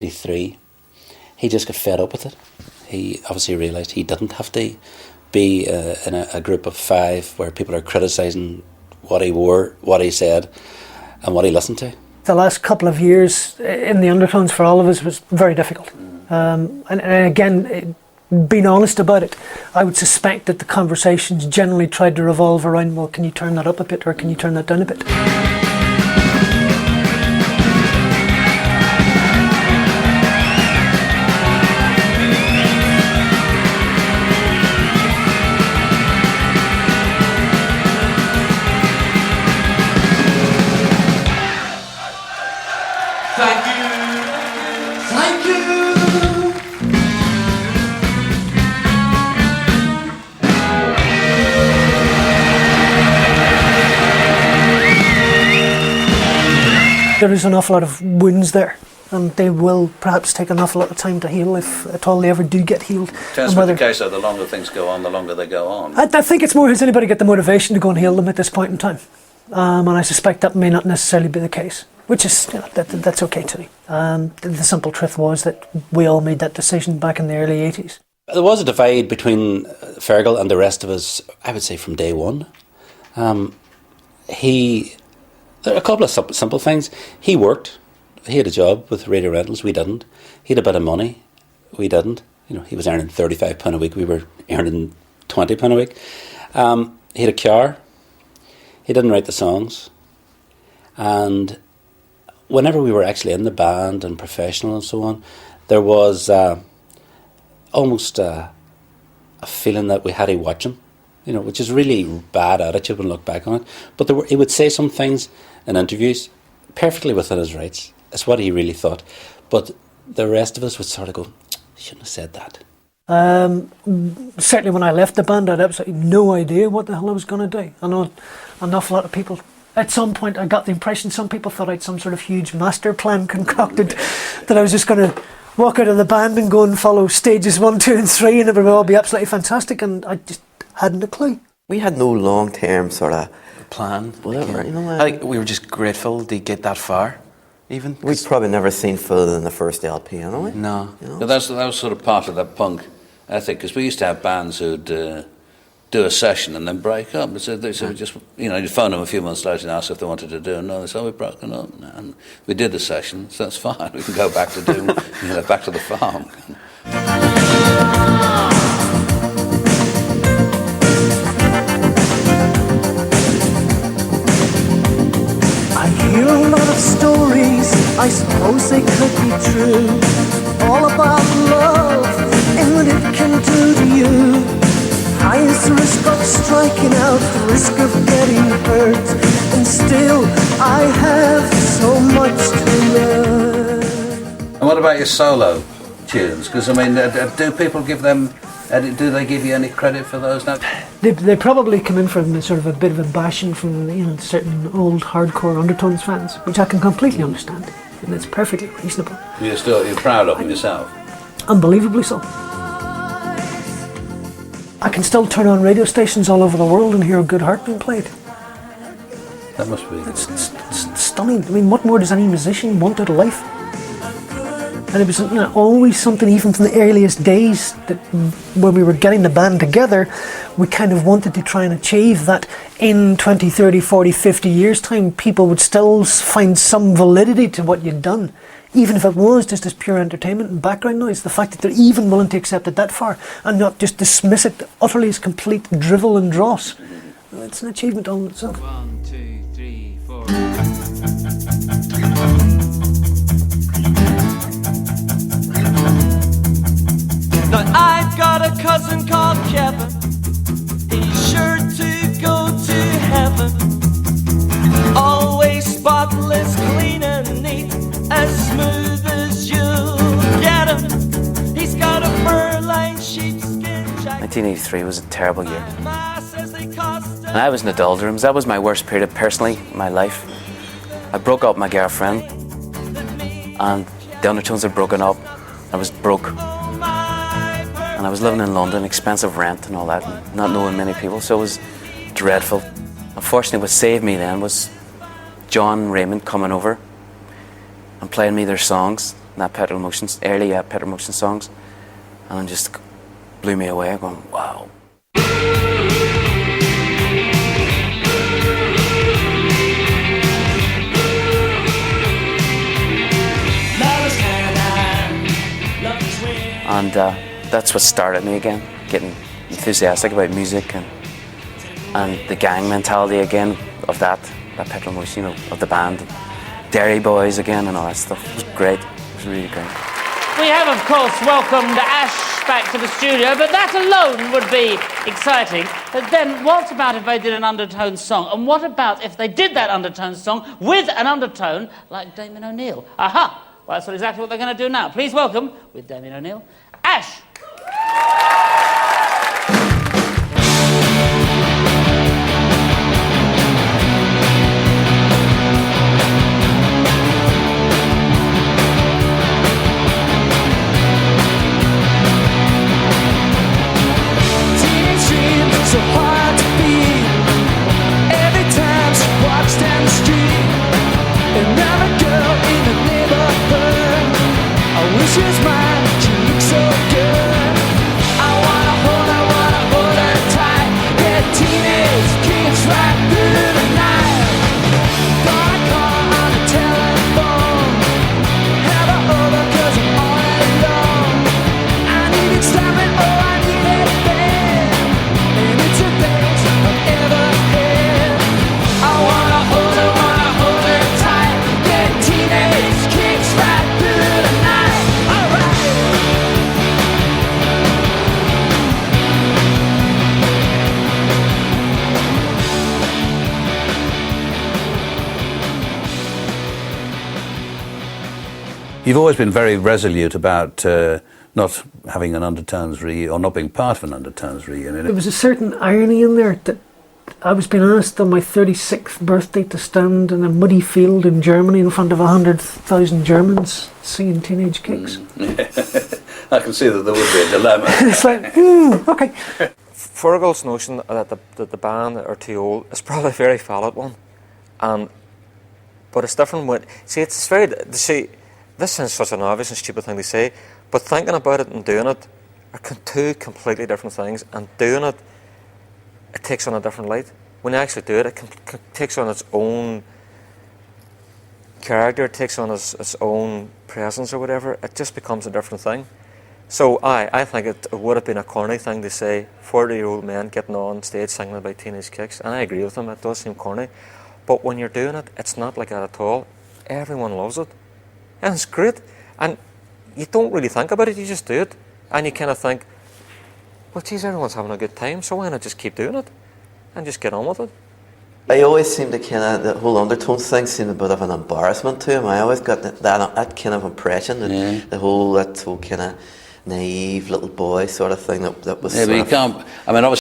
1983, he just got fed up with it. He obviously realised he didn't have to be in a group of five where people are criticising what he wore, what he said, and what he listened to. The last couple of years in the Undertones for all of us was very difficult. And again, being honest about it, I would suspect that the conversations generally tried to revolve around, well, can you turn that up a bit or can you turn that down a bit? Thank you. Thank you. There is an awful lot of wounds there, and they will perhaps take an awful lot of time to heal, if at all they ever do get healed. Tends to be the case though, the longer things go on, the longer they go on. I think it's more, has anybody got the motivation to go and heal them at this point in time? And I suspect that may not necessarily be the case, which is, that's okay too. The simple truth was that we all made that decision back in the early 80s. There was a divide between Fergal and the rest of us, I would say, from day one. There are a couple of simple things. He worked. He had a job with Radio Rentals. We didn't. He had a bit of money. We didn't. He was earning £35 a week. We were earning £20 a week. He had a car. He didn't write the songs. And whenever we were actually in the band and professional and so on, there was almost a feeling that we had to watch him, which is really bad attitude when you look back on it. But he would say some things in interviews perfectly within his rights. It's what he really thought. But the rest of us would sort of go, shouldn't have said that. Certainly when I left the band, I had absolutely no idea what the hell I was going to do. I know an awful lot of people, at some point I got the impression some people thought I had some sort of huge master plan concocted, that I was just going to walk out of the band and go and follow stages 1, 2 and 3 and it would all be absolutely fantastic, and I just hadn't a clue. We had no long-term sort of plan, whatever, I think we were just grateful to get that far, even. We've probably never seen further than the first LP, haven't we? No. But that was sort of part of that punk ethic, because we used to have bands who'd do a session and then break up. So they just, you'd phone them a few months later and ask if they wanted to do another. So we've broken up, and we did the session, so that's fine. We can go back to doing, back to the farm. I hear a lot of stories, I suppose they could be true, all about love and what it can do to you. High is the risk of striking out, the risk of getting hurt, and still I have so much to learn. And what about your solo tunes? Because do people give them? Do they give you any credit for those now? They probably come in from sort of a bit of a bashing from certain old hardcore Undertones fans, which I can completely understand, and it's perfectly reasonable. You're proud of them yourself? Unbelievably so. I can still turn on radio stations all over the world and hear a good heart being played. That must be. It's stunning. I mean, what more does any musician want out of life? And it was always something, even from the earliest days, that when we were getting the band together, we kind of wanted to try and achieve that in 20, 30, 40, 50 years' time, people would still find some validity to what you'd done. Even if it was just as pure entertainment and background noise, the fact that they're even willing to accept it that far and not just dismiss it utterly as complete drivel and dross, it's an achievement on itself. 1, 2, 3, 4. Now I've got a cousin called Kevin. He's sure to go to heaven. Always spotless, clean and neat, as smooth as you'll get him. He's got a fur-lined sheepskin jacket. 1983 was a terrible year. And I was in the doldrums. That was my worst period personally in my life. I broke up with my girlfriend, and the Undertones had broken up. I was broke. And I was living in London, expensive rent and all that, and not knowing many people, so it was dreadful. Unfortunately, what saved me then was John Raymond coming over and playing me their songs. that Petrol Motions, early Petrol Motion songs, and it just blew me away. Going, wow. And that's what started me again, getting enthusiastic about music and the gang mentality again of that Petrol Motion, you know, of the band, Dairy Boys again and all that stuff. It was great. It was really great. We have, of course, welcomed Ash back to the studio, but that alone would be exciting. But then, what about if they did an Undertones song? And what about if they did that Undertones song with an undertone like Damien O'Neill? Aha! Well, that's exactly what they're going to do now. Please welcome, with Damien O'Neill, Ash! So hard to be. Every time she walks down the street, another girl in the neighborhood. I wish she was mine. She looks so good. I wanna hold her tight. Get teenage kids right through the night. Gonna call on the telephone. Have her over 'cause I'm all alone. I need excitement, oh I need it bad. And it's the best I've ever had. I wanna hold her tight. Get teenage kicks right through the night. Alright. You've always been very resolute about not having an Undertones reunion, or not being part of an Undertones reunion. There was a certain irony in there that I was being asked on my 36th birthday to stand in a muddy field in Germany in front of 100,000 Germans singing Teenage Kicks. I can see that there would be a dilemma. It's like, okay. Fergal's notion that the band are too old is probably a very valid one, but it's different when it's very this is such an obvious and stupid thing to say, but thinking about it and doing it are two completely different things, and doing it takes on a different light. When you actually do it, it takes on its own character, it takes on its own presence or whatever. It just becomes a different thing. So I think it would have been a corny thing to say 40-year-old men getting on stage singing about Teenage Kicks, and I agree with them, it does seem corny, but when you're doing it, it's not like that at all. Everyone loves it, and it's great, and you don't really think about it, you just do it, and you kind of think, well geez, everyone's having a good time, so why not just keep doing it and just get on with it. I always seem to the whole Undertones thing seemed a bit of an embarrassment to him. I always got that kind of impression that that whole kind of naive little boy sort of thing that was. Yeah, but you can't. I mean, obviously.